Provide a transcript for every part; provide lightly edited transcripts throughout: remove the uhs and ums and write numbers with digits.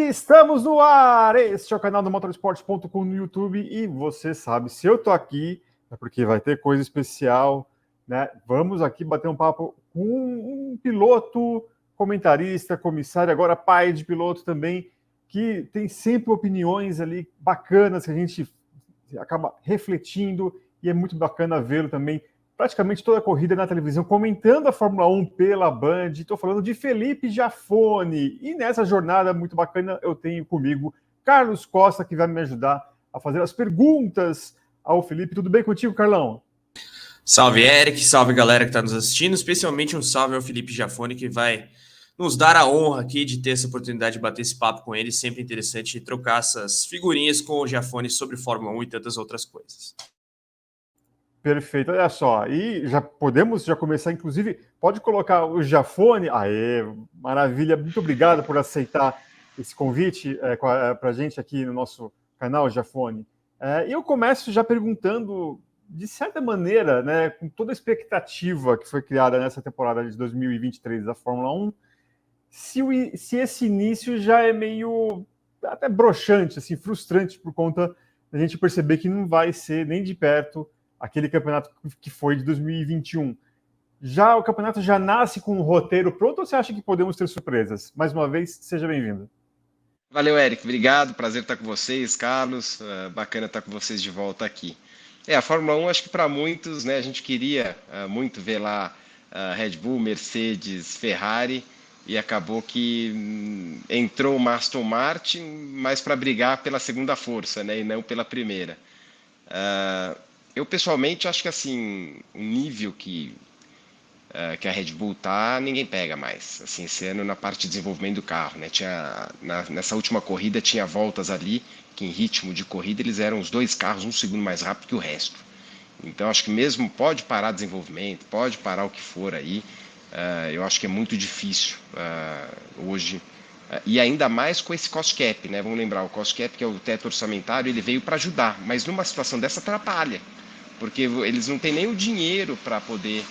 Estamos no ar! Este é o canal do motorsport.com no YouTube e você sabe, se eu tô aqui é porque vai ter coisa especial, né? Vamos aqui bater um papo com um piloto, comentarista, comissário, agora pai de piloto também, que tem sempre opiniões ali bacanas que a gente acaba refletindo e é muito bacana vê-lo também praticamente toda a corrida na televisão, comentando a Fórmula 1 pela Band. Estou falando de Felipe Jafone. E nessa jornada muito bacana, eu tenho comigo Carlos Costa, que vai me ajudar a fazer as perguntas ao Felipe. Tudo bem contigo, Carlão? Salve, Eric. Salve, galera que está nos assistindo. Especialmente um salve ao Felipe Jafone, que vai nos dar a honra aqui de ter essa oportunidade de bater esse papo com ele. Sempre interessante trocar essas figurinhas com o Jafone sobre Fórmula 1 e tantas outras coisas. Perfeito, olha só, e já podemos começar, inclusive, pode colocar o Jafone. Aê, maravilha, muito obrigado por aceitar esse convite para a gente aqui no nosso canal, Jafone. E eu começo já perguntando, de certa maneira, né, com toda a expectativa que foi criada nessa temporada de 2023 da Fórmula 1, se esse início já é meio até broxante, assim, frustrante por conta da gente perceber que não vai ser nem de perto aquele campeonato que foi de 2021. Já o campeonato já nasce com um roteiro pronto ou você acha que podemos ter surpresas? Mais uma vez, seja bem-vindo. Valeu, Eric. Obrigado. Prazer estar com vocês, Carlos. Bacana estar com vocês de volta aqui. A Fórmula 1, acho que para muitos, né, a gente queria muito ver lá Red Bull, Mercedes, Ferrari, e acabou que entrou uma Aston Martin, mas para brigar pela segunda força, né, e não pela primeira. Eu, pessoalmente, acho que assim, o nível que a Red Bull tá, ninguém pega mais. Assim, esse ano na parte de desenvolvimento do carro, né? Nessa última corrida tinha voltas ali que em ritmo de corrida eles eram os dois carros um segundo mais rápido que o resto. Então acho que mesmo pode parar desenvolvimento, pode parar o que for aí, eu acho que é muito difícil hoje. E ainda mais com esse cost cap, né? Vamos lembrar, o cost cap, que é o teto orçamentário, ele veio para ajudar, mas numa situação dessa atrapalha, porque eles não têm nem o dinheiro para poder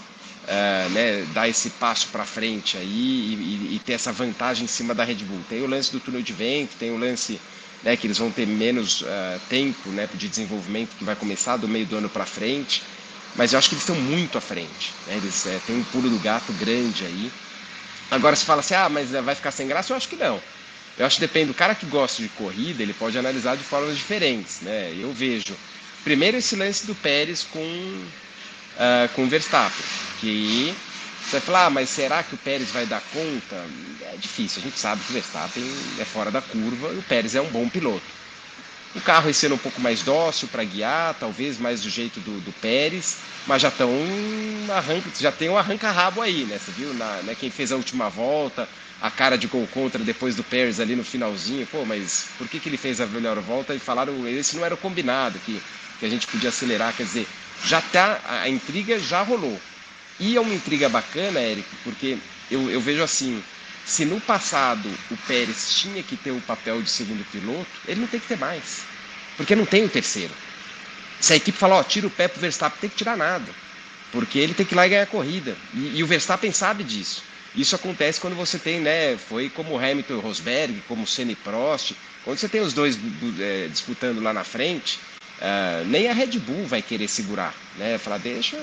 né, dar esse passo para frente aí e ter essa vantagem em cima da Red Bull. Tem o lance do túnel de vento, tem o lance, né, que eles vão ter menos tempo, né, de desenvolvimento, que vai começar do meio do ano para frente, mas eu acho que eles estão muito à frente, né? Eles têm um pulo do gato grande aí. Agora se fala assim, mas vai ficar sem graça, eu acho que não. Eu acho que depende do cara que gosta de corrida, ele pode analisar de formas diferentes, né? Eu vejo primeiro esse lance do Pérez com o Verstappen, que você vai falar, mas será que o Pérez vai dar conta? É difícil, a gente sabe que o Verstappen é fora da curva e o Pérez é um bom piloto. O carro esse ano um pouco mais dócil para guiar, talvez mais do jeito do Pérez, mas já tem um arranca-rabo aí, né? Você viu, né, quem fez a última volta, a cara de gol contra depois do Pérez ali no finalzinho, mas por que ele fez a melhor volta? E falaram, esse não era o combinado, que a gente podia acelerar, quer dizer, a intriga já rolou. E é uma intriga bacana, Eric, porque eu vejo assim, se no passado o Pérez tinha que ter o papel de segundo piloto, ele não tem que ter mais, porque não tem o terceiro. Se a equipe fala, tira o pé pro Verstappen, tem que tirar nada, porque ele tem que ir lá e ganhar a corrida, e o Verstappen sabe disso. Isso acontece quando você tem, né, foi como o Hamilton e o Rosberg, como o Senna e Prost, quando você tem os dois disputando lá na frente, nem a Red Bull vai querer segurar, né? Falar, deixa,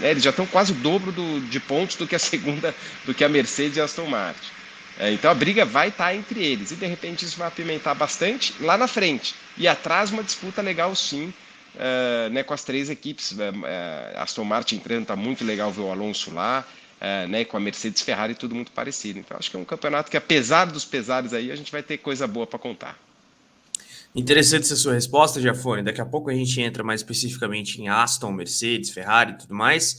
eles já estão quase o dobro de pontos do que a Mercedes e a Aston Martin. Então a briga vai estar entre eles e de repente isso vai apimentar bastante lá na frente e atrás uma disputa legal sim, né, com as três equipes. Aston Martin entrando, tá muito legal ver o Alonso lá, né, com a Mercedes, Ferrari, tudo muito parecido. Então acho que é um campeonato que, apesar dos pesares aí, a gente vai ter coisa boa para contar. Interessante essa sua resposta, Jafone. Daqui a pouco a gente entra mais especificamente em Aston, Mercedes, Ferrari e tudo mais.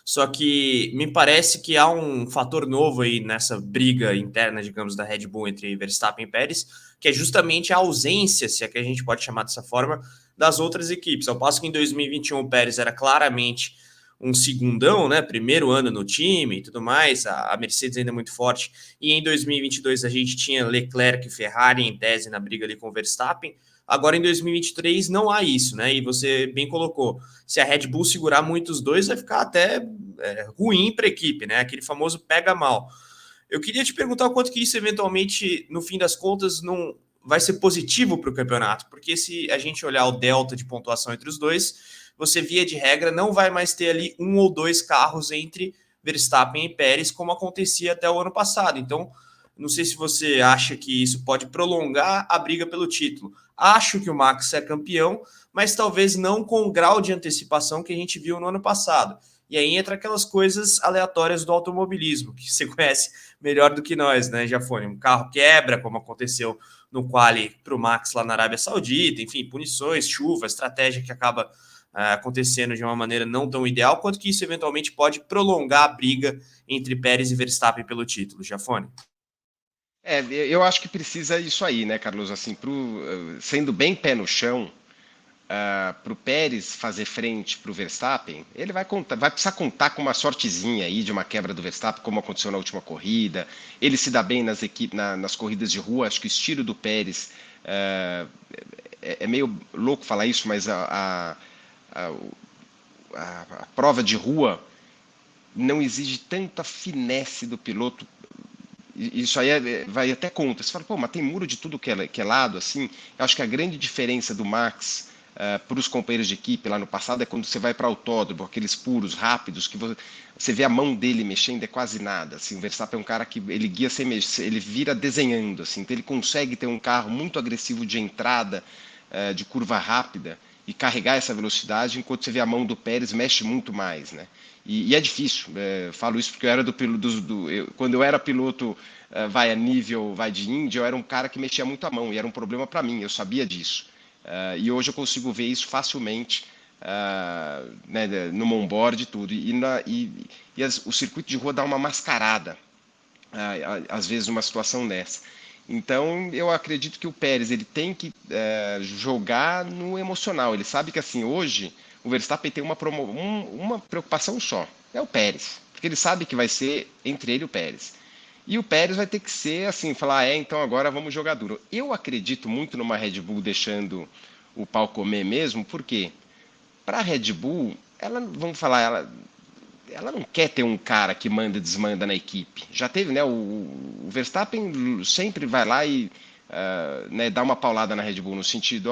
Só que me parece que há um fator novo aí nessa briga interna, digamos, da Red Bull entre Verstappen e Pérez, que é justamente a ausência, se é que a gente pode chamar dessa forma, das outras equipes. Ao passo que em 2021 o Pérez era claramente um segundão, né? Primeiro ano no time e tudo mais, a Mercedes ainda é muito forte. E em 2022 a gente tinha Leclerc e Ferrari em tese na briga ali com o Verstappen. Agora em 2023 não há isso, né? E você bem colocou, se a Red Bull segurar muito os dois, vai ficar até ruim para a equipe, né? Aquele famoso pega mal. Eu queria te perguntar o quanto que isso eventualmente, no fim das contas, não vai ser positivo para o campeonato, porque se a gente olhar o delta de pontuação entre os dois, você, via de regra, não vai mais ter ali 1 ou 2 carros entre Verstappen e Pérez, como acontecia até o ano passado. Então, não sei se você acha que isso pode prolongar a briga pelo título. Acho que o Max é campeão, mas talvez não com o grau de antecipação que a gente viu no ano passado. E aí entra aquelas coisas aleatórias do automobilismo, que você conhece melhor do que nós, né, Jafone? Um carro quebra, como aconteceu no quali para o Max lá na Arábia Saudita, enfim, punições, chuva, estratégia que acaba acontecendo de uma maneira não tão ideal, quanto que isso eventualmente pode prolongar a briga entre Pérez e Verstappen pelo título, Jafone? Eu acho que precisa isso aí, né, Carlos? Assim, sendo bem pé no chão, para o Pérez fazer frente para o Verstappen, ele vai precisar contar com uma sortezinha aí de uma quebra do Verstappen, como aconteceu na última corrida. Ele se dá bem nas corridas de rua. Acho que o estilo do Pérez é meio louco falar isso, mas a, a prova de rua não exige tanta finesse do piloto. Isso aí vai até contra. Você fala, pô, mas tem muro de tudo que é lado, assim. Eu acho que a grande diferença do Max para os companheiros de equipe lá no passado é quando você vai para autódromo, aqueles puros rápidos, que você vê a mão dele mexendo, é quase nada. Assim, o Verstappen é um cara que ele guia sem mexer, ele vira desenhando, assim, então ele consegue ter um carro muito agressivo de entrada, de curva rápida, e carregar essa velocidade, enquanto você vê a mão do Pérez mexe muito mais, né? E é difícil, falo isso porque eu era quando eu era piloto vai a nível, vai de Indy, eu era um cara que mexia muito a mão, e era um problema para mim, eu sabia disso. E hoje eu consigo ver isso facilmente né, no onboard e tudo. O circuito de rua dá uma mascarada, às vezes, numa situação dessa. Então, eu acredito que o Pérez ele tem que jogar no emocional. Ele sabe que assim hoje o Verstappen tem uma preocupação só, é o Pérez, porque ele sabe que vai ser entre ele e o Pérez. E o Pérez vai ter que ser assim, falar, então agora vamos jogar duro. Eu acredito muito numa Red Bull deixando o pau comer mesmo, porque para a Red Bull, vamos falar, ela não quer ter um cara que manda e desmanda na equipe. Já teve, né? O Verstappen sempre vai lá e né, dá uma paulada na Red Bull no sentido,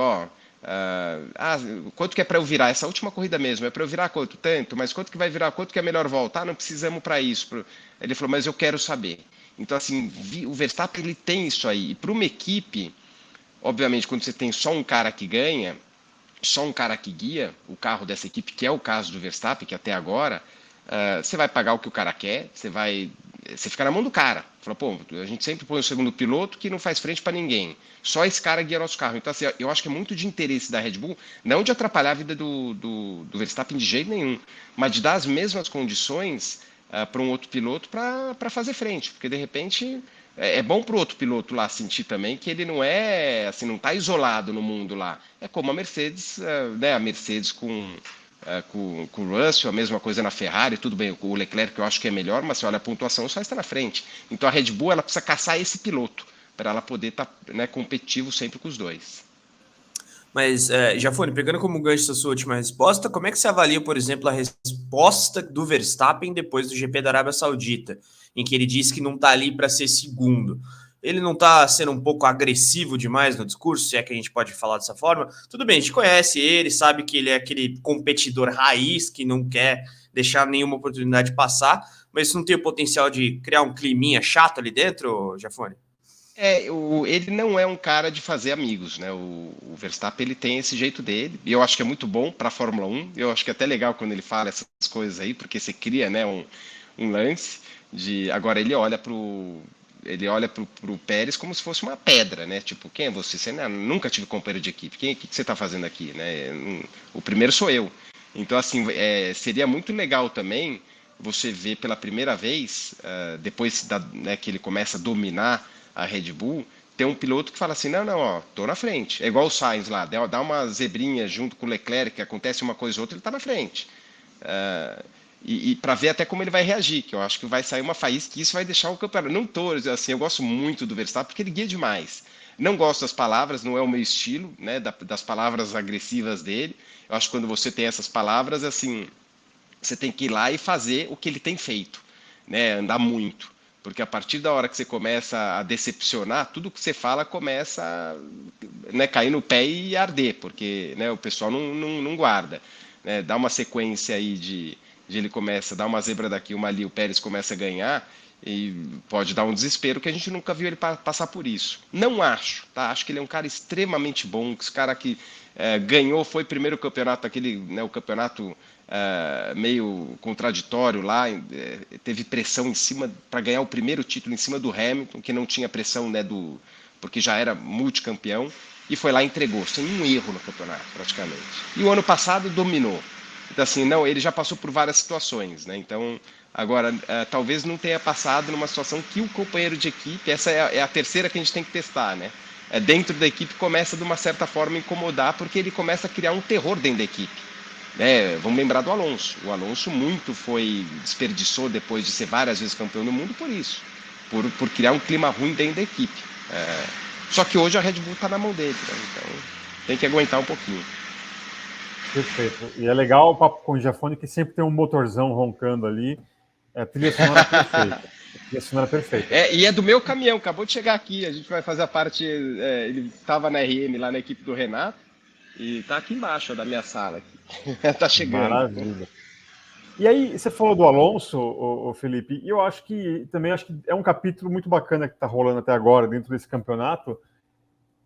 quanto que é para eu virar? Essa última corrida mesmo, é para eu virar quanto? Tanto, mas quanto que vai virar? Quanto que é melhor volta? Não precisamos para isso. Ele falou, mas eu quero saber. Então, assim, o Verstappen ele tem isso aí. E para uma equipe, obviamente, quando você tem só um cara que ganha, só um cara que guia o carro dessa equipe, que é o caso do Verstappen, que até agora, você vai pagar o que o cara quer, você fica na mão do cara. Fala, pô, a gente sempre põe o segundo piloto que não faz frente para ninguém. Só esse cara guia nosso carro. Então, assim, eu acho que é muito de interesse da Red Bull, não de atrapalhar a vida do Verstappen de jeito nenhum, mas de dar as mesmas condições para um outro piloto para fazer frente. Porque, de repente, é bom para o outro piloto lá sentir também que ele não assim, não está isolado no mundo lá. É como a Mercedes, né, a Mercedes com o Russell, a mesma coisa na Ferrari, tudo bem, o Leclerc eu acho que é melhor, mas se olha a pontuação, só está na frente. Então a Red Bull ela precisa caçar esse piloto para ela poder estar né, competitivo sempre com os dois. Mas, Jafone, pegando como gancho essa sua última resposta, como é que você avalia, por exemplo, a resposta do Verstappen depois do GP da Arábia Saudita, em que ele disse que não está ali para ser segundo? Ele não está sendo um pouco agressivo demais no discurso, se é que a gente pode falar dessa forma? Tudo bem, a gente conhece ele, sabe que ele é aquele competidor raiz que não quer deixar nenhuma oportunidade passar, mas isso não tem o potencial de criar um climinha chato ali dentro, Jafone? Ele não é um cara de fazer amigos, né? O Verstappen ele tem esse jeito dele, e eu acho que é muito bom para a Fórmula 1. Eu acho que é até legal quando ele fala essas coisas aí, porque você cria, né, um lance de. Agora ele olha pro Pérez como se fosse uma pedra, né? Tipo, quem é você? Você nunca tive companheiro de equipe. O que você está fazendo aqui, né? O primeiro sou eu. Então, assim, seria muito legal também você ver pela primeira vez, depois né, que ele começa a dominar a Red Bull, tem um piloto que fala assim, não, ó, tô na frente. É igual o Sainz lá, dá uma zebrinha junto com o Leclerc, que acontece uma coisa ou outra, ele tá na frente. E para ver até como ele vai reagir, que eu acho que vai sair uma faísca que isso vai deixar o campeonato. Não tô, assim, eu gosto muito do Verstappen porque ele guia demais. Não gosto das palavras, não é o meu estilo, né, das palavras agressivas dele. Eu acho que quando você tem essas palavras, assim, você tem que ir lá e fazer o que ele tem feito, né, andar muito. Porque a partir da hora que você começa a decepcionar, tudo que você fala começa a, né, cair no pé e arder, porque, né, o pessoal não guarda. Né? Dá uma sequência aí de ele começa, dá uma zebra daqui, uma ali, o Pérez começa a ganhar, e pode dar um desespero que a gente nunca viu ele passar por isso. Não acho, tá? Acho que ele é um cara extremamente bom, esse cara que ganhou, foi primeiro campeonato, aquele, né, o campeonato meio contraditório lá, teve pressão em cima para ganhar o primeiro título em cima do Hamilton, que não tinha pressão, né, porque já era multicampeão, e foi lá e entregou, sem um erro no campeonato, praticamente. E o ano passado dominou. Então, assim, não, ele já passou por várias situações, né? Então, agora, talvez não tenha passado numa situação que o companheiro de equipe, essa é a terceira que a gente tem que testar, né? Dentro da equipe começa de uma certa forma a incomodar, porque ele começa a criar um terror dentro da equipe. Vamos lembrar do Alonso. O Alonso muito desperdiçou depois de ser várias vezes campeão do mundo por isso, por criar um clima ruim dentro da equipe. Só que hoje a Red Bull está na mão dele, né? Então tem que aguentar um pouquinho. Perfeito. E é legal o papo com o Giafone, que sempre tem um motorzão roncando ali. É trilha sonora perfeita. Trilha sonora perfeita. E é do meu caminhão, acabou de chegar aqui. A gente vai fazer a parte. Ele estava na RM lá na equipe do Renato e está aqui embaixo da minha sala. Está chegando. Maravilha. E aí, você falou do Alonso, o Felipe, e eu acho que é um capítulo muito bacana que está rolando até agora dentro desse campeonato.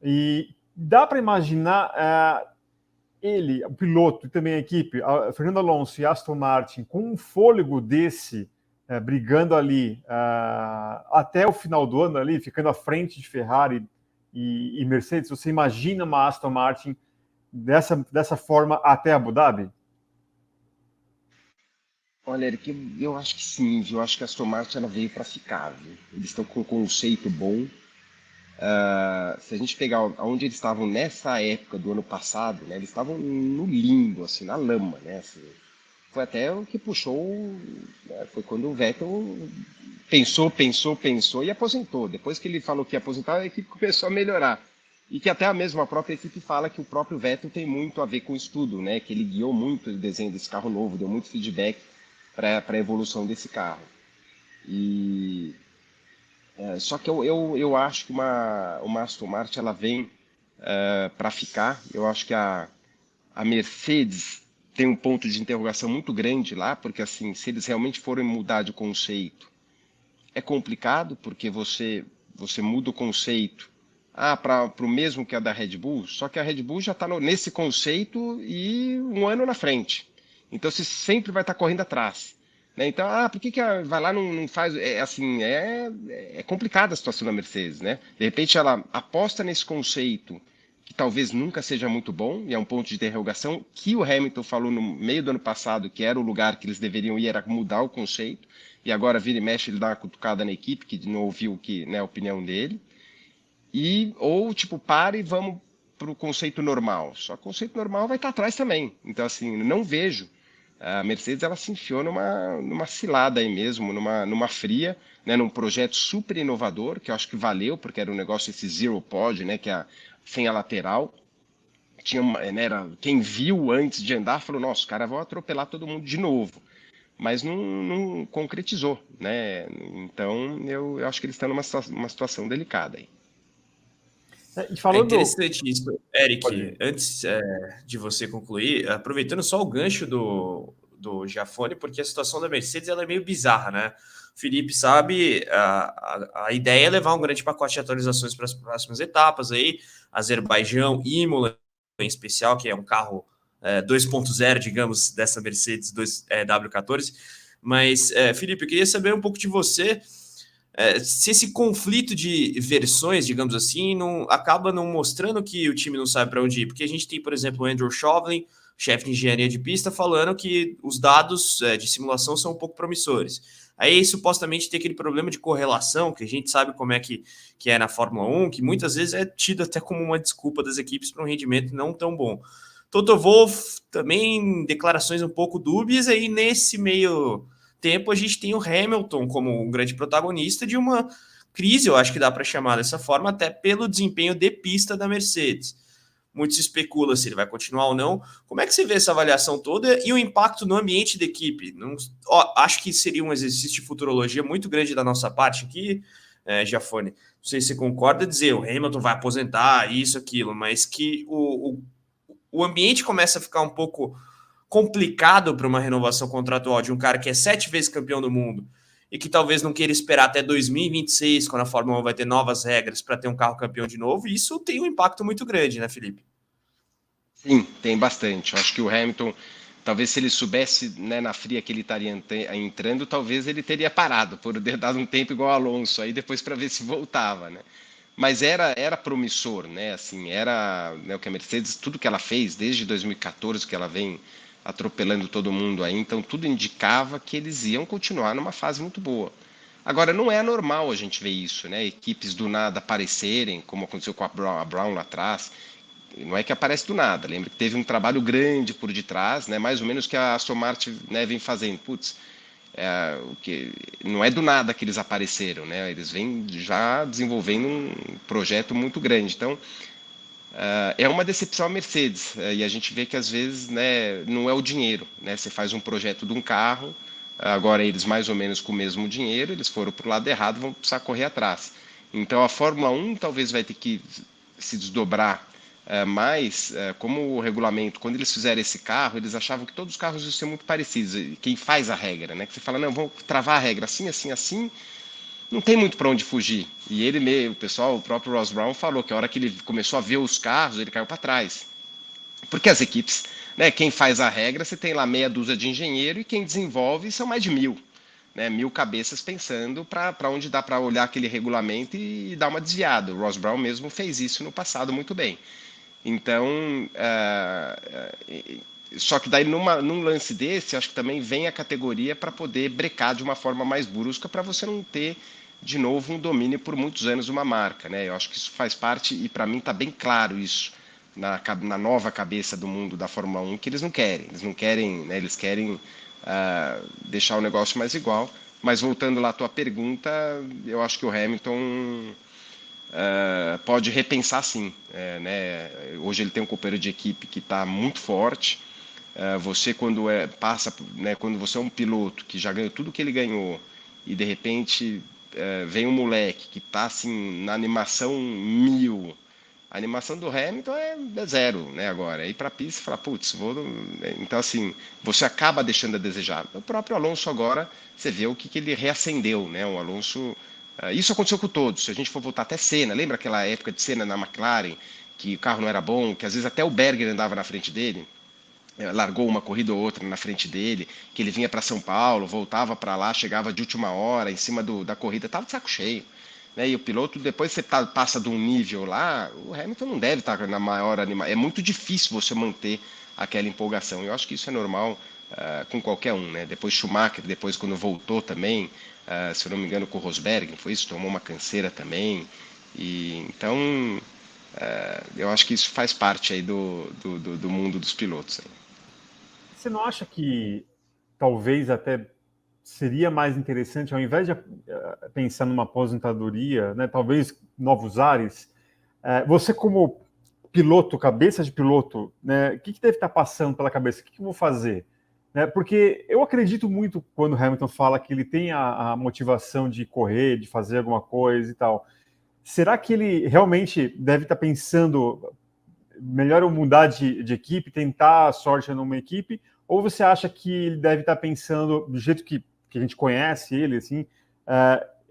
E dá para imaginar ele, o piloto e também a equipe, Fernando Alonso e Aston Martin, com um fôlego desse, brigando ali até o final do ano, ali, ficando à frente de Ferrari e Mercedes. Você imagina uma Aston Martin dessa forma até Abu Dhabi? Olha, Eric, eu acho que sim, viu? Eu acho que a Aston Martin ela veio para ficar, viu? Eles estão com um conceito bom. Se a gente pegar onde eles estavam nessa época do ano passado, né, eles estavam no limbo, assim, na lama, né? Assim, foi até o que puxou, né, foi quando o Vettel pensou e aposentou. Depois que ele falou que ia aposentar, a equipe começou a melhorar. E que até a própria equipe fala que o próprio Vettel tem muito a ver com o estudo, né? Que ele guiou muito o desenho desse carro novo, deu muito feedback para a evolução desse carro. Só que eu acho que uma Aston Martin ela vem para ficar. Eu acho que a Mercedes tem um ponto de interrogação muito grande lá, porque assim, se eles realmente forem mudar de conceito, é complicado, porque você muda o conceito para o mesmo que a da Red Bull, só que a Red Bull já está nesse conceito e um ano na frente. Então você sempre vai estar correndo atrás. Né? Então, por que vai lá não faz... É complicada a situação da Mercedes, né? De repente ela aposta nesse conceito que talvez nunca seja muito bom, e é um ponto de interrogação, que o Hamilton falou no meio do ano passado que era o lugar que eles deveriam ir, era mudar o conceito, e agora vira e mexe, ele dá uma cutucada na equipe, que não ouviu né, a opinião dele, ou tipo, para e vamos para o conceito normal. Só que o conceito normal vai estar atrás também. Então, assim, não vejo. A Mercedes ela se enfiou numa cilada aí mesmo, numa fria, né, num projeto super inovador, que eu acho que valeu, porque era um negócio esse Zero Pod, né, que é sem a lateral. Quem viu antes de andar falou, nossa, os caras vão atropelar todo mundo de novo. Mas não concretizou, né? Então eu acho que eles estão numa situação delicada aí. É interessante isso, Eric. Antes de você concluir, aproveitando só o gancho do Giafone, porque a situação da Mercedes ela é meio bizarra, né? O Felipe sabe, a ideia é levar um grande pacote de atualizações para as próximas etapas aí, Azerbaijão, Imola em especial, que é um carro 2.0, digamos, dessa Mercedes W14. Mas, Felipe, eu queria saber um pouco de você, se esse conflito de versões, digamos assim, acaba não mostrando que o time não sabe para onde ir. Porque a gente tem, por exemplo, o Andrew Chauvelin, chefe de engenharia de pista, falando que os dados de simulação são um pouco promissores. Aí, supostamente, tem aquele problema de correlação, que a gente sabe como é que é na Fórmula 1, que muitas vezes é tido até como uma desculpa das equipes para um rendimento não tão bom. Toto Wolff também, declarações um pouco dúbias, aí nesse meio tempo a gente tem o Hamilton como um grande protagonista de uma crise, eu acho que dá para chamar dessa forma, até pelo desempenho de pista da Mercedes. muito se especula se ele vai continuar ou não. Como é que você vê essa avaliação toda e o impacto no ambiente da equipe? Acho que seria um exercício de futurologia muito grande da nossa parte aqui, Giafone. Não sei se você concorda dizer o Hamilton vai aposentar, isso, aquilo, mas que o ambiente começa a ficar um pouco complicado para uma renovação contratual de um cara que é 7 vezes campeão do mundo e que talvez não queira esperar até 2026, quando a Fórmula 1 vai ter novas regras para ter um carro campeão de novo, e isso tem um impacto muito grande, né, Felipe? Sim, tem bastante. Eu acho que o Hamilton, talvez se ele soubesse, né, na fria que ele estaria entrando, talvez ele teria parado por ter dado um tempo igual ao Alonso aí depois para ver se voltava, né? Mas era promissor, né? Assim, era, né, o que a Mercedes, tudo que ela fez desde 2014, que ela vem atropelando todo mundo aí, então tudo indicava que eles iam continuar numa fase muito boa. Agora, não é normal a gente ver isso, né? Equipes do nada aparecerem, como aconteceu com a Brown lá atrás. Não é que aparece do nada. Lembra que teve um trabalho grande por detrás, né? Mais ou menos que a Aston Martin, né, vem fazendo. Putz, o que não é do nada que eles apareceram, né? Eles vêm já desenvolvendo um projeto muito grande. Então, é uma decepção a Mercedes, e a gente vê que às vezes, né, não é o dinheiro, né? Você faz um projeto de um carro, agora eles mais ou menos com o mesmo dinheiro, eles foram para o lado errado, vão precisar correr atrás. Então a Fórmula 1 talvez vai ter que se desdobrar mais, como o regulamento, quando eles fizeram esse carro, eles achavam que todos os carros iam ser muito parecidos. Quem faz a regra, né? Que você fala, não, vamos travar a regra assim, assim, assim, não tem muito para onde fugir. E ele mesmo, o pessoal, o próprio Ross Brown falou que a hora que ele começou a ver os carros, ele caiu para trás. Porque as equipes, né, quem faz a regra, você tem lá meia dúzia de engenheiro e quem desenvolve são mais de 1.000. Né, 1.000 cabeças pensando para onde dá para olhar aquele regulamento e dar uma desviada. O Ross Brown mesmo fez isso no passado muito bem. Então, só que daí num lance desse, acho que também vem a categoria para poder brecar de uma forma mais brusca para você não ter de novo um domínio por muitos anos de uma marca, né? Eu acho que isso faz parte e para mim está bem claro isso na nova cabeça do mundo da Fórmula 1 que eles não querem, né? Eles querem deixar o negócio mais igual. Mas voltando lá à tua pergunta, eu acho que o Hamilton pode repensar sim, né? Hoje ele tem um companheiro de equipe que está muito forte. Você quando passa, né, quando você é um piloto que já ganhou tudo que ele ganhou e de repente vem um moleque que está assim na animação 1.000, a animação do Hamilton é zero, né? Agora ir para a pista e falar, putz, vou. Então assim, você acaba deixando a desejar. O próprio Alonso agora, você vê o que ele reacendeu, né? O Alonso, isso aconteceu com todos. Se a gente for voltar até Senna, lembra aquela época de Senna na McLaren, que o carro não era bom, que às vezes até o Berger andava na frente dele? Largou uma corrida ou outra na frente dele, que ele vinha para São Paulo, voltava para lá, chegava de última hora, em cima da corrida, estava de saco cheio. Né? E o piloto, depois você passa de um nível lá, o Hamilton não deve estar na maior animação. É muito difícil você manter aquela empolgação. Eu acho que isso é normal com qualquer um. Né? Depois Schumacher, depois quando voltou também, se eu não me engano com o Rosberg, foi isso, tomou uma canseira também. E, então, eu acho que isso faz parte aí do mundo dos pilotos. Aí. Você não acha que talvez até seria mais interessante, ao invés de pensar numa aposentadoria, né, talvez novos ares, você como piloto, cabeça de piloto, né, o que deve estar passando pela cabeça? O que eu vou fazer? Né, porque eu acredito muito quando Hamilton fala que ele tem a motivação de correr, de fazer alguma coisa e tal. Será que ele realmente deve estar pensando melhor eu mudar de equipe, tentar a sorte numa equipe, ou você acha que ele deve estar pensando do jeito que a gente conhece ele, assim,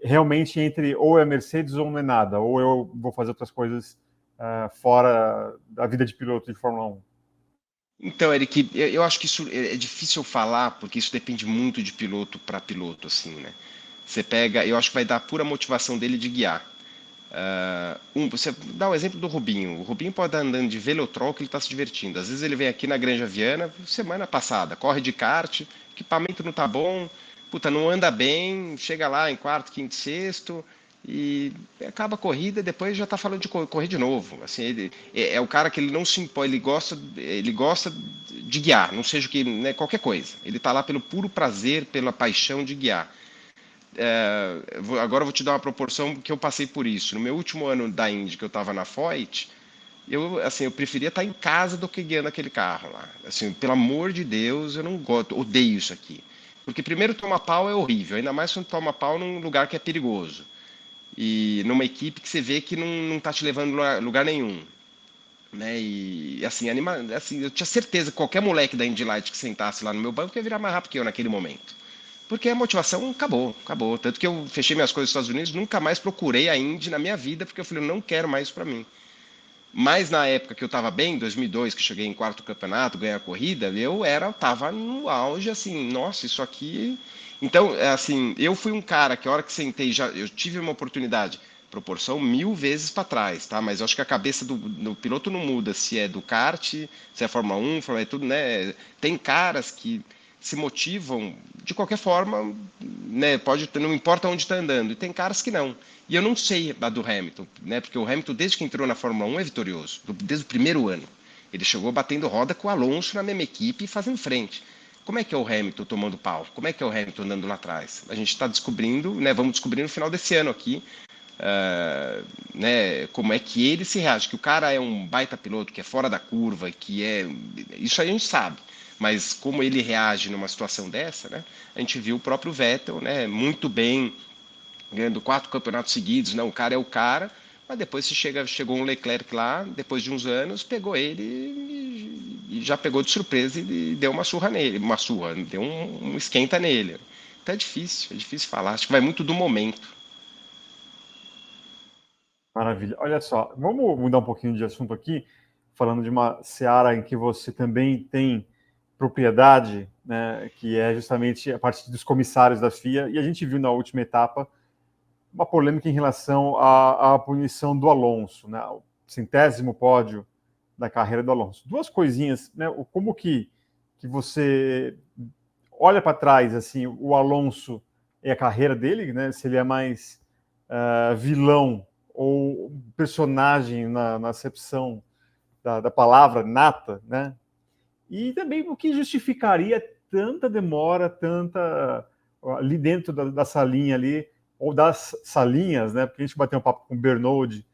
realmente entre ou é Mercedes ou não é nada, ou eu vou fazer outras coisas fora da vida de piloto de Fórmula 1? Então, Eric, eu acho que isso é difícil falar, porque isso depende muito de piloto para piloto, assim, né? Você pega, eu acho que vai dar pura motivação dele de guiar. Você dá um exemplo do Rubinho. O Rubinho pode estar andando de velotrol que ele está se divertindo. Às vezes ele vem aqui na Granja Viana, semana passada, corre de kart, equipamento não tá bom, puta, não anda bem, chega lá em quarto, quinto, sexto e acaba a corrida e depois já está falando de correr de novo. Assim, ele é o cara que ele não se impõe, ele gosta de guiar, não seja o que, né, qualquer coisa. Ele está lá pelo puro prazer, pela paixão de guiar. Agora eu vou te dar uma proporção que eu passei por isso. No meu último ano da Indy, que eu estava na Foyt, eu preferia estar em casa do que guiando aquele carro lá. Assim, pelo amor de Deus, eu não gosto, odeio isso aqui. Porque primeiro tomar pau é horrível, ainda mais quando toma pau num lugar que é perigoso. E numa equipe que você vê que não tá te levando a lugar nenhum. Né? E assim, assim, eu tinha certeza que qualquer moleque da Indy Light que sentasse lá no meu banco ia virar mais rápido que eu naquele momento. Porque a motivação acabou, acabou. Tanto que eu fechei minhas coisas nos Estados Unidos, nunca mais procurei a Indy na minha vida, porque eu falei, eu não quero mais isso para mim. Mas na época que eu estava bem, em 2002, que cheguei em quarto campeonato, ganhei a corrida, tava no auge, assim, nossa, isso aqui. Então, assim, eu fui um cara que a hora que sentei, eu tive uma oportunidade, proporção 1000 vezes para trás, tá? Mas eu acho que a cabeça do piloto não muda, se é do kart, se é Fórmula 1, Fórmula 1, tudo, né? Tem caras que se motivam de qualquer forma, né? Não importa onde está andando, e tem caras que não. E eu não sei a do Hamilton, né? Porque o Hamilton, desde que entrou na Fórmula 1, é vitorioso, desde o primeiro ano. Ele chegou batendo roda com o Alonso na mesma equipe e fazendo frente. Como é que é o Hamilton tomando pau? Como é que é o Hamilton andando lá atrás? A gente está descobrindo, né? Vamos descobrir no final desse ano aqui, né? Como é que ele se reage. Que o cara é um baita piloto, que é fora da curva, que é. Isso aí a gente sabe. Mas como ele reage numa situação dessa, né? A gente viu o próprio Vettel, né? Muito bem ganhando 4 campeonatos seguidos, não, o cara é o cara, mas depois chegou um Leclerc lá, depois de uns anos, pegou ele e já pegou de surpresa e deu uma surra nele, deu um esquenta nele. Então é difícil falar, acho que vai muito do momento. Maravilha. Olha só, vamos mudar um pouquinho de assunto aqui, falando de uma seara em que você também tem propriedade, né, que é justamente a parte dos comissários da FIA, e a gente viu na última etapa uma polêmica em relação à punição do Alonso, né, o 100º pódio da carreira do Alonso. Duas coisinhas, né, como que você olha para trás, assim, o Alonso é a carreira dele, né, se ele é mais vilão ou personagem na acepção da palavra nata, né? E também o que justificaria tanta demora, tanta ali dentro da salinha ali, ou das salinhas, né? Porque a gente bateu um papo com o Bernold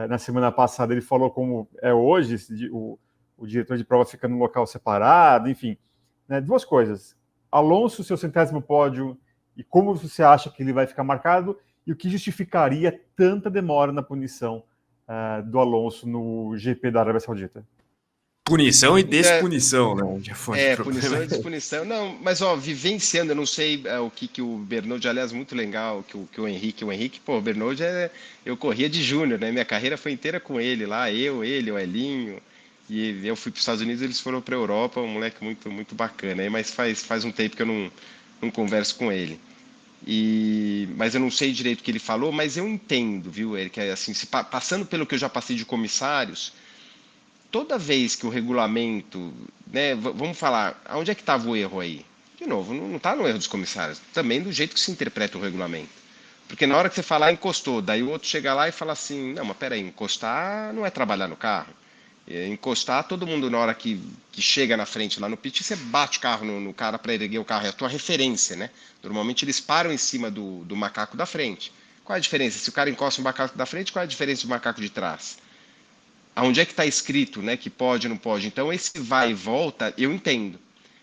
na semana passada, ele falou como é hoje, o diretor de prova fica num local separado, enfim. Né? Duas coisas. Alonso, seu 100º pódio, e como você acha que ele vai ficar marcado, e o que justificaria tanta demora na punição do Alonso no GP da Arábia Saudita? Punição e Então, despunição, né? Já foi o problema. punição e despunição. Não, mas ó, vivenciando, eu não sei o que o Bernold, aliás, muito legal, que o Henrique, pô, o Bernold eu corria de júnior, né? Minha carreira foi inteira com ele lá, ele, o Elinho, e eu fui para os Estados Unidos, eles foram para a Europa, um moleque muito, muito bacana, mas faz um tempo que eu não converso com ele. Mas eu não sei direito o que ele falou, mas eu entendo, viu, Eric, assim, passando pelo que eu já passei de comissários, toda vez que o regulamento, né, vamos falar, aonde é que estava o erro aí? De novo, não está no erro dos comissários, também do jeito que se interpreta o regulamento. Porque na hora que você falar encostou, daí o outro chega lá e fala assim, não, mas peraí, encostar não é trabalhar no carro. Encostar, todo mundo na hora que chega na frente lá no pit, você bate o carro no cara para erguer o carro, é a tua referência, né? Normalmente eles param em cima do macaco da frente. Qual é a diferença? Se o cara encosta o macaco da frente, qual é a diferença do macaco de trás? Aonde é que está escrito, né, que pode ou não pode? Então, esse vai e volta, eu entendo.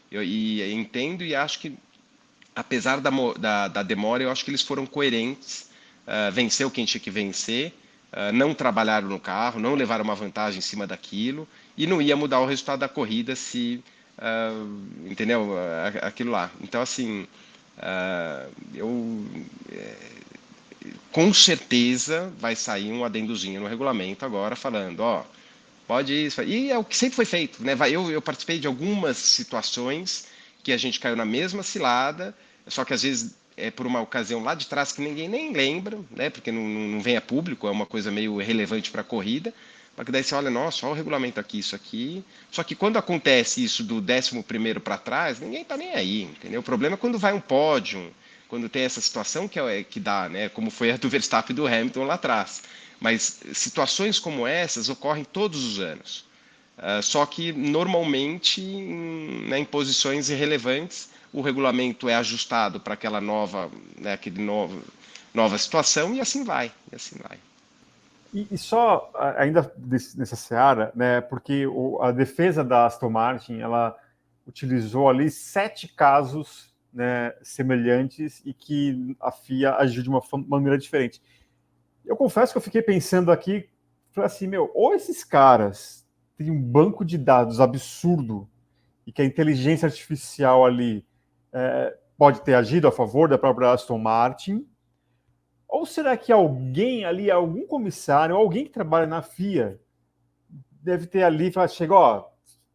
Eu entendo e acho que, apesar da demora, eu acho que eles foram coerentes, venceu quem tinha que vencer, não trabalharam no carro, não levaram uma vantagem em cima daquilo, e não ia mudar o resultado da corrida se, entendeu, aquilo lá. Então, assim, eu com certeza vai sair um adendozinho no regulamento agora falando, ó, pode isso. E é o que sempre foi feito, né? Eu participei de algumas situações que a gente caiu na mesma cilada, só que às vezes é por uma ocasião lá de trás que ninguém nem lembra, né? Porque não vem a público, é uma coisa meio irrelevante para a corrida. Mas que daí você olha, nossa, olha o regulamento aqui, isso aqui. Só que quando acontece isso do 11º para trás, ninguém tá nem aí, entendeu? O problema é quando vai um pódio, quando tem essa situação que dá, né? Como foi a do Verstappen e do Hamilton lá atrás. Mas situações como essas ocorrem todos os anos. Só que normalmente em posições irrelevantes o regulamento é ajustado para aquela nova, né, nova situação e assim vai, e assim vai. E só ainda nessa seara, né? Porque a defesa da Aston Martin, ela utilizou ali 7 casos, né, semelhantes e que a FIA agiu de uma maneira diferente. Eu confesso que eu fiquei pensando aqui, falei assim, ou esses caras têm um banco de dados absurdo e que a inteligência artificial ali pode ter agido a favor da própria Aston Martin, ou será que alguém ali, algum comissário, alguém que trabalha na FIA, deve ter ali, chega,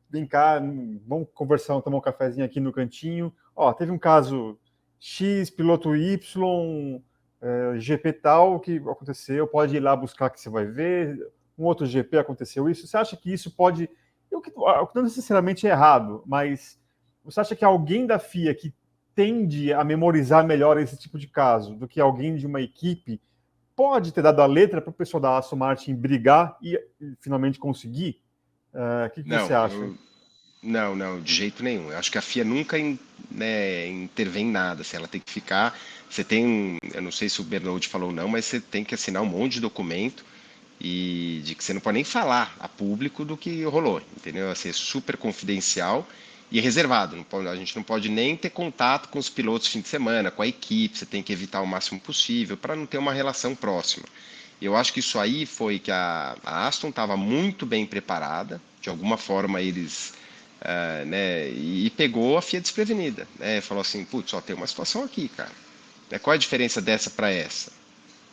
vem cá, vamos conversar, tomar um cafezinho aqui no cantinho. Teve um caso X, piloto Y, GP tal que aconteceu, pode ir lá buscar que você vai ver. Um outro GP aconteceu isso. Você acha que isso pode... não necessariamente é errado, mas você acha que alguém da FIA que tende a memorizar melhor esse tipo de caso do que alguém de uma equipe pode ter dado a letra para o pessoal da Aston Martin brigar e finalmente conseguir? O que Não, você acha? não, de jeito nenhum. Eu acho que a FIA nunca intervém em nada. Se ela tem que ficar, você tem, eu não sei se o Bernoulli falou ou não, mas você tem que assinar um monte de documento e de que você não pode nem falar a público do que rolou, entendeu? Assim, é super confidencial e reservado. A gente não pode nem ter contato com os pilotos fim de semana, com a equipe. Você tem que evitar o máximo possível para não ter uma relação próxima. Eu acho que isso aí foi que a Aston estava muito bem preparada. De alguma forma eles né, e pegou a FIA desprevenida, né, falou assim, putz, só tem uma situação aqui, cara, né, qual é a diferença dessa para essa?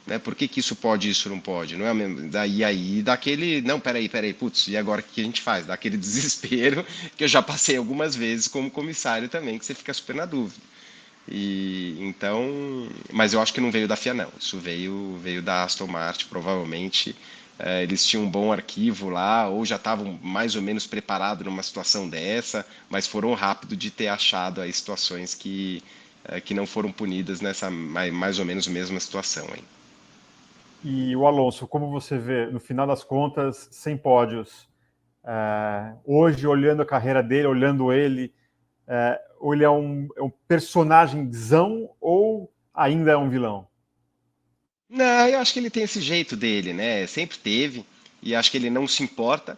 Né, por que isso pode e isso não pode? Não é mesmo? Daí aí dá aquele, não, peraí, putz, e agora o que a gente faz? Dá aquele desespero que eu já passei algumas vezes como comissário também, que você fica super na dúvida. E então, mas eu acho que não veio da FIA não. Isso veio da Aston Martin, provavelmente. Eles tinham um bom arquivo lá, ou já estavam mais ou menos preparados numa situação dessa, mas foram rápido de ter achado aí situações que não foram punidas nessa mais ou menos mesma situação aí. E o Alonso, como você vê, no final das contas, sem pódios, hoje, olhando a carreira dele, olhando ele, ou ele é um personagemzão ou ainda é um vilão? Não, eu acho que ele tem esse jeito dele, né? Sempre teve, e acho que ele não se importa,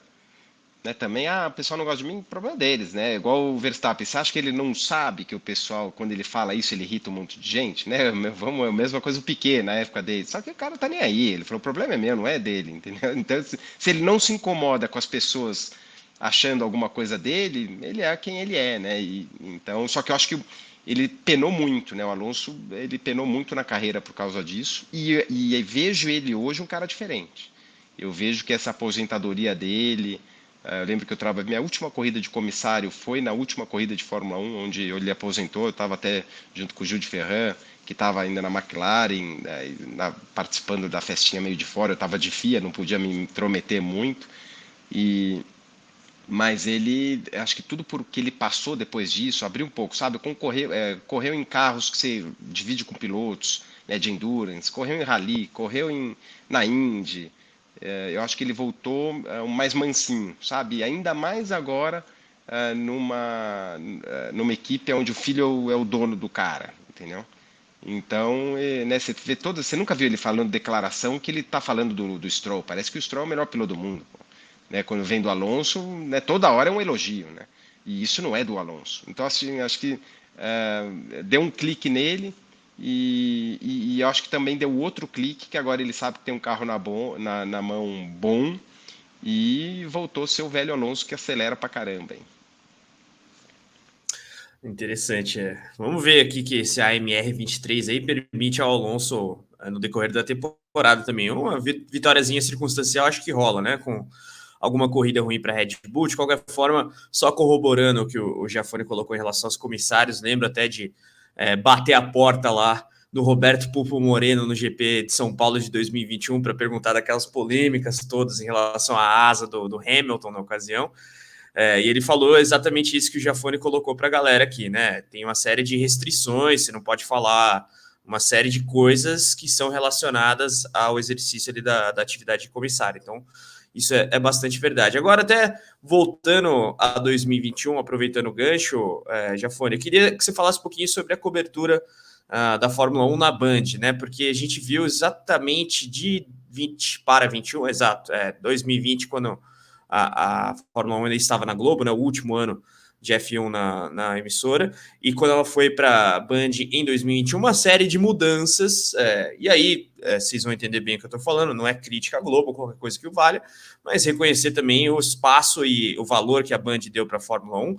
né, também, o pessoal não gosta de mim, problema deles, né? Igual o Verstappen, você acha que ele não sabe que o pessoal, quando ele fala isso, ele irrita um monte de gente, né? Vamos, é a mesma coisa o Piquet na época dele. Só que o cara tá nem aí, ele falou, o problema é meu, não é dele, entendeu? Então, se ele não se incomoda com as pessoas achando alguma coisa dele, ele é quem ele é, né? Então, só que eu acho que ele penou muito, né? O Alonso, ele penou muito na carreira por causa disso, e vejo ele hoje um cara diferente. Eu vejo que essa aposentadoria dele, eu lembro que minha última corrida de comissário foi na última corrida de Fórmula 1, onde ele aposentou. Eu estava até junto com o Gil de Ferran, que estava ainda na McLaren, participando da festinha meio de fora. Eu estava de FIA, não podia me intrometer muito. Mas ele, acho que tudo por que ele passou depois disso, abriu um pouco, sabe? Correu em carros que você divide com pilotos, né, de endurance, correu em rally, na Indy. Eu acho que ele voltou mais mansinho, sabe? E ainda mais agora numa equipe onde o filho é o dono do cara, entendeu? Então, né, você nunca viu ele falando declaração que ele está falando do Stroll. Parece que o Stroll é o melhor piloto do mundo, né? Quando vem do Alonso, né, toda hora é um elogio, né? E isso não é do Alonso. Então, assim, acho que deu um clique nele e eu acho que também deu outro clique, que agora ele sabe que tem um carro na mão bom e voltou a ser o velho Alonso que acelera pra caramba, hein? Interessante, Vamos ver aqui que esse AMR23 aí permite ao Alonso, no decorrer da temporada também, uma vitóriazinha circunstancial, acho que rola, né? Com alguma corrida ruim para Red Bull. De qualquer forma, só corroborando o que o Giafone colocou em relação aos comissários, lembro até de bater a porta lá do Roberto Pulpo Moreno no GP de São Paulo de 2021 para perguntar daquelas polêmicas todas em relação à asa do Hamilton na ocasião. E ele falou exatamente isso que o Giafone colocou para a galera aqui, né? Tem uma série de restrições, você não pode falar uma série de coisas que são relacionadas ao exercício ali da atividade de comissário. Então, isso é bastante verdade. Agora, até voltando a 2021, aproveitando o gancho, Giafone, eu queria que você falasse um pouquinho sobre a cobertura da Fórmula 1 na Band, né? Porque a gente viu exatamente de 20 para 21, exato, 2020, quando a Fórmula 1 ainda estava na Globo, né, o último ano de F1 na emissora, e quando ela foi para a Band em 2021, uma série de mudanças, e aí vocês vão entender bem o que eu estou falando, não é crítica à Globo, qualquer coisa que o valha, mas reconhecer também o espaço e o valor que a Band deu para a Fórmula 1,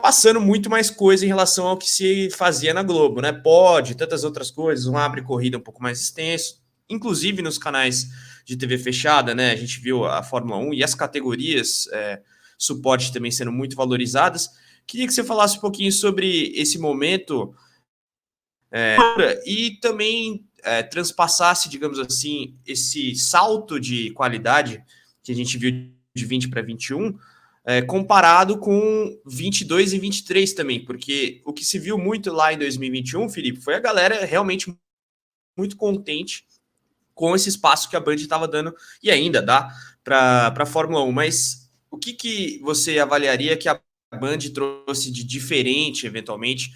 passando muito mais coisa em relação ao que se fazia na Globo, né? Pode, tantas outras coisas, um abre corrida um pouco mais extenso, inclusive nos canais de TV fechada, né? A gente viu a Fórmula 1 e as categorias suporte também sendo muito valorizadas. Queria que você falasse um pouquinho sobre esse momento e também transpassasse, digamos assim, esse salto de qualidade que a gente viu de 20 para 21, comparado com 22 e 23 também, porque o que se viu muito lá em 2021, Felipe, foi a galera realmente muito contente com esse espaço que a Band estava dando e ainda dá para a Fórmula 1, mas o que você avaliaria que a Band trouxe de diferente, eventualmente,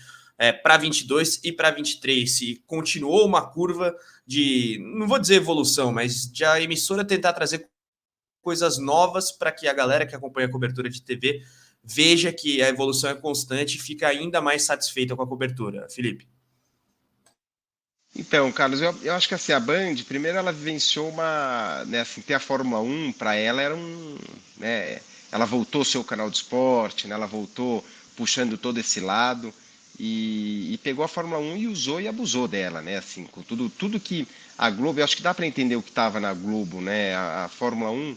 para 22 e para 23? Se continuou uma curva de, não vou dizer evolução, mas de a emissora tentar trazer coisas novas para que a galera que acompanha a cobertura de TV veja que a evolução é constante e fica ainda mais satisfeita com a cobertura. Felipe. Então, Carlos, eu acho que assim, a Band, primeiro ela vivenciou uma, né, assim, ter a Fórmula 1 para ela era né, ela voltou seu canal de esporte, né, ela voltou puxando todo esse lado e pegou a Fórmula 1 e usou e abusou dela, né, assim, com tudo que a Globo, eu acho que dá para entender o que estava na Globo, né, a Fórmula 1,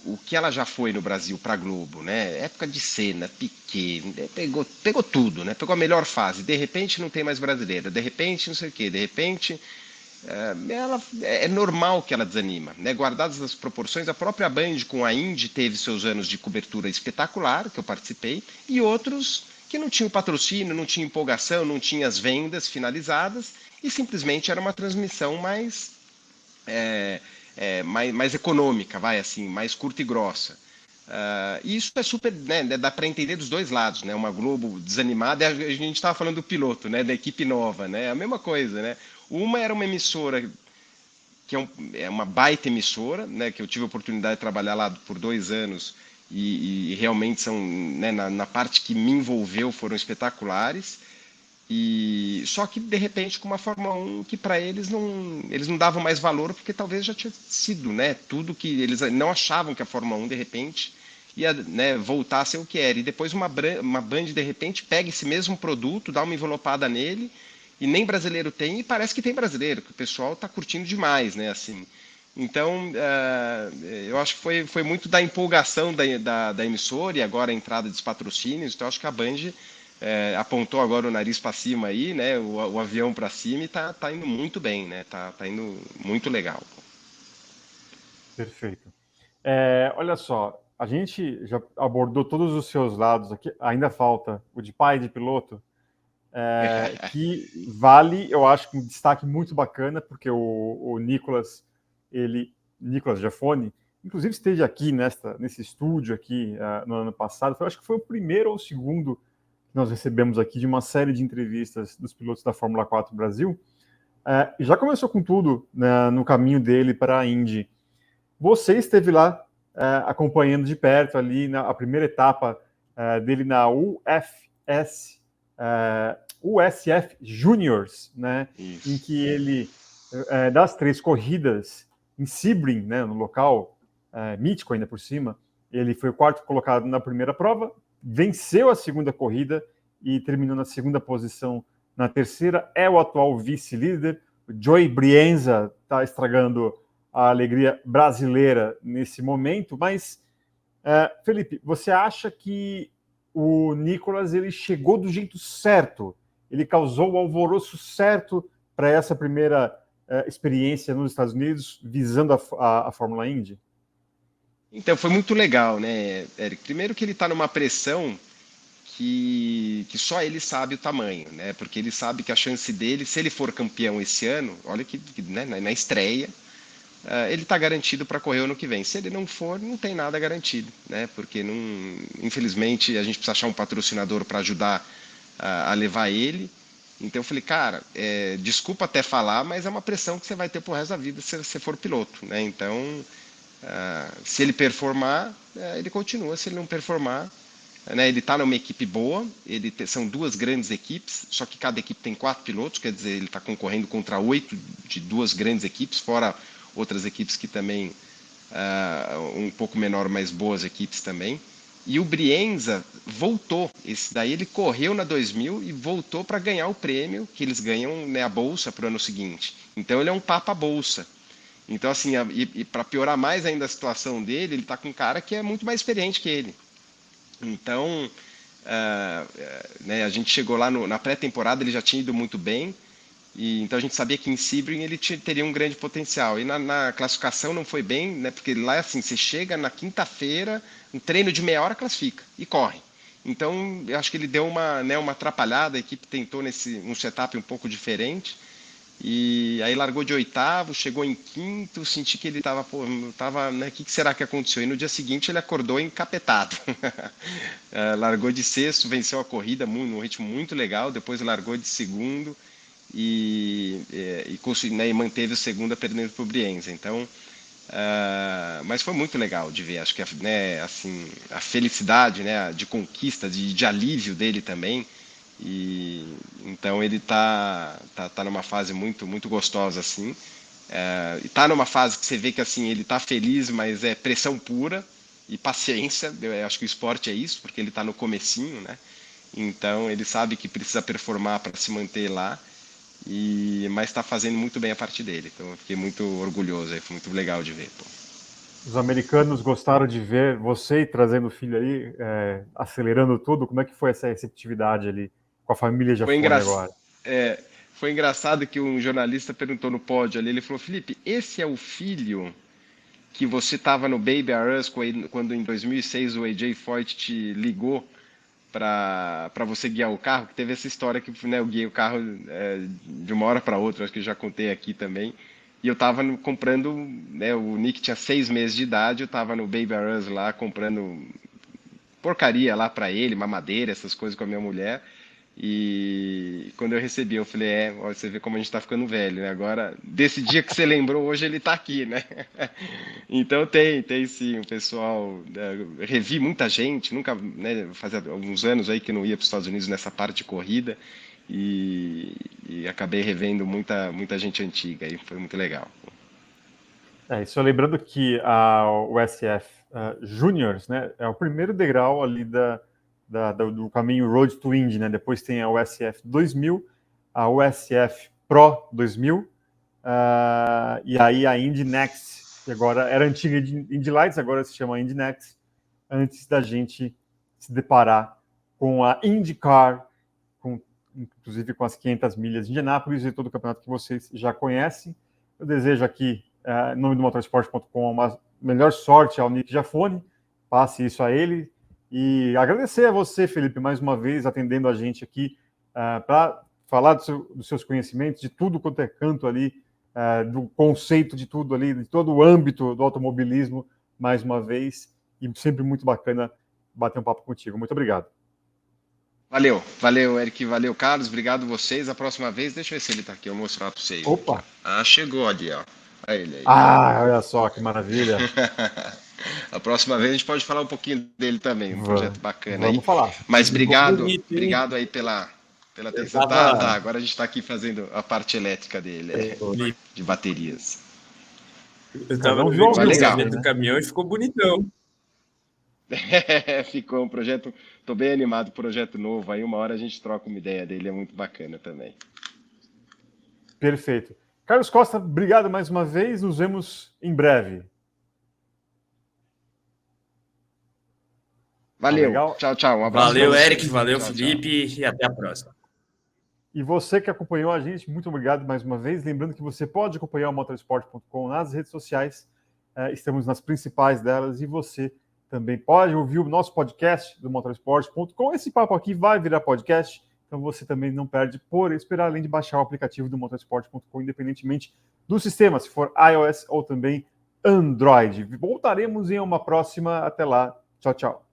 o que ela já foi no Brasil para a Globo, né? Época de Senna, Piquet, pegou tudo, né? Pegou a melhor fase. De repente não tem mais brasileira, de repente não sei o quê, de repente é normal que ela desanima, né? Guardadas as proporções, a própria Band com a Indy teve seus anos de cobertura espetacular, que eu participei, e outros que não tinham patrocínio, não tinham empolgação, não tinham as vendas finalizadas, e simplesmente era uma transmissão mais econômica, vai assim, mais curta e grossa. E isso é super, né, dá para entender dos dois lados, né? Uma Globo desanimada, a gente estava falando do piloto, né, da equipe nova, né? A mesma coisa, né? Uma era uma emissora que é uma baita emissora, né? Que eu tive a oportunidade de trabalhar lá por 2 anos e realmente são, né, na parte que me envolveu foram espetaculares. E só que de repente com uma Fórmula 1 que para eles não davam mais valor porque talvez já tinha sido, né, tudo que eles não achavam que a Fórmula 1 de repente ia, né, voltar a ser o que era. E depois uma Band de repente pega esse mesmo produto, dá uma envelopada nele e nem brasileiro tem e parece que tem brasileiro, que o pessoal está curtindo demais, né, assim. Então, eu acho que foi muito da empolgação da emissora e agora a entrada dos patrocínios. Então, acho que a Band apontou agora o nariz para cima aí, né? O avião para cima e tá indo muito bem, né? Tá indo muito legal. Perfeito. Olha só, a gente já abordou todos os seus lados aqui, ainda falta o de pai de piloto, que vale, eu acho, um destaque muito bacana, porque o Nicolas Giafone, inclusive esteve aqui nesse estúdio aqui no ano passado, eu acho que foi o primeiro ou o segundo que nós recebemos aqui de uma série de entrevistas dos pilotos da Fórmula 4 Brasil. Já começou com tudo, né, no caminho dele para a Indy. Você esteve lá acompanhando de perto ali a primeira etapa dele na USF Juniors, né, em que ele, das 3 corridas em Sebring, né, no local mítico ainda por cima, ele foi o 4º colocado na primeira prova, venceu a segunda corrida e terminou na segunda posição na terceira, é o atual vice-líder. O Joey Brienza está estragando a alegria brasileira nesse momento, mas, Felipe, você acha que o Nicolas ele chegou do jeito certo? Ele causou o alvoroço certo para essa primeira experiência nos Estados Unidos, visando a Fórmula Indy? Então, foi muito legal, né, Eric? Primeiro que ele está numa pressão que só ele sabe o tamanho, né? Porque ele sabe que a chance dele, se ele for campeão esse ano, olha que né, na estreia, ele está garantido para correr o ano que vem. Se ele não for, não tem nada garantido, né? Porque infelizmente a gente precisa achar um patrocinador para ajudar a levar ele. Então eu falei, cara, desculpa até falar, mas é uma pressão que você vai ter pro resto da vida se você for piloto, né? Então, se ele performar, ele continua. Se ele não performar, né, ele está numa equipe boa, são duas grandes equipes, só que cada equipe tem 4 pilotos, quer dizer, ele está concorrendo contra 8 de duas grandes equipes, fora outras equipes que também, um pouco menor, mas boas equipes também. E o Brienza voltou, esse daí ele correu na 2000 e voltou para ganhar o prêmio, que eles ganham, né, a bolsa para o ano seguinte. Então ele é um papa-bolsa. Então, assim, e para piorar mais ainda a situação dele, ele está com um cara que é muito mais experiente que ele. Então, né, a gente chegou lá na pré-temporada, ele já tinha ido muito bem, e então a gente sabia que em Sebring ele teria um grande potencial. E na classificação não foi bem, né, porque lá assim, você chega na quinta-feira, um treino de meia hora classifica e corre. Então, eu acho que ele deu uma atrapalhada, a equipe tentou um setup um pouco diferente, e aí largou de oitavo, chegou em quinto, senti que ele tava, né, o que será que aconteceu? E no dia seguinte ele acordou encapetado. Largou de sexto, venceu a corrida num ritmo muito legal, depois largou de segundo né, e manteve o segundo perdendo para o Brienza. Então, mas foi muito legal de ver, acho que né, assim, a felicidade, né, de conquista, de alívio dele também. E então ele tá numa fase muito muito gostosa assim. E tá numa fase que você vê que assim ele tá feliz, mas é pressão pura e paciência. Eu acho que o esporte é isso, porque ele tá no comecinho, né? Então ele sabe que precisa performar para se manter lá. Mas está fazendo muito bem a parte dele. Então eu fiquei muito orgulhoso, foi muito legal de ver. Pô. Os americanos gostaram de ver você trazendo o filho aí, acelerando tudo. Como é que foi essa receptividade ali com a família Foi, Giafone agora? foi engraçado que um jornalista perguntou no pódio ali, ele falou, Felipe, esse é o filho que você estava no Baby R Us quando em 2006 o AJ Foyt te ligou para você guiar o carro, que teve essa história que, né, eu guiei o carro de uma hora para outra, acho que eu já contei aqui também. E eu estava comprando, né, o Nick tinha 6 meses de idade, eu estava no Baby R Us lá comprando porcaria lá para ele, mamadeira, essas coisas com a minha mulher. E quando eu recebi, eu falei, você vê como a gente tá ficando velho, né? Agora, desse dia que você lembrou, hoje ele tá aqui, né? Então tem sim, o pessoal, revi muita gente, nunca, né, fazia alguns anos aí que não ia para os Estados Unidos nessa parte de corrida e acabei revendo muita gente antiga e foi muito legal. Só lembrando que o SF Juniors, né, é o primeiro degrau ali do caminho Road to Indy, né? Depois tem a USF 2000, a USF Pro 2000, e aí a Indy Next, que agora era antiga Indy Lights, agora se chama Indy Next, antes da gente se deparar com a IndyCar, inclusive com as 500 milhas de Indianápolis e todo o campeonato que vocês já conhecem. Eu desejo aqui, em nome do motorsport.com, uma melhor sorte ao Nick Giafone, passe isso a ele, e agradecer a você, Felipe, mais uma vez, atendendo a gente aqui, para falar dos seus conhecimentos, de tudo quanto é canto ali, do conceito de tudo ali, de todo o âmbito do automobilismo, mais uma vez, e sempre muito bacana bater um papo contigo. Muito obrigado. Valeu, Eric, valeu, Carlos, obrigado vocês. A próxima vez, deixa eu ver se ele tá aqui, eu vou mostrar para vocês. Opa! Aqui, chegou ali, ó. Olha ele aí. Olha só que maravilha. A próxima vez a gente pode falar um pouquinho dele também, um projeto bacana aí. Vamos falar. Mas obrigado aí pela atenção. Agora a gente está aqui fazendo a parte elétrica dele, de baterias. Eu tava no vídeo do caminhão e ficou bonitão. Ficou um projeto, tô bem animado, projeto novo, aí uma hora a gente troca uma ideia dele, é muito bacana também. Perfeito. Carlos Costa, obrigado mais uma vez, nos vemos em breve. Valeu, tchau, um abraço. Valeu, Eric, valeu, Felipe, e até a próxima. E você que acompanhou a gente, muito obrigado mais uma vez. Lembrando que você pode acompanhar o motorsport.com nas redes sociais, estamos nas principais delas, e você também pode ouvir o nosso podcast do motorsport.com. Esse papo aqui vai virar podcast, então você também não perde por esperar, além de baixar o aplicativo do motorsport.com, independentemente do sistema, se for iOS ou também Android. Voltaremos em uma próxima. Até lá. Tchau, tchau.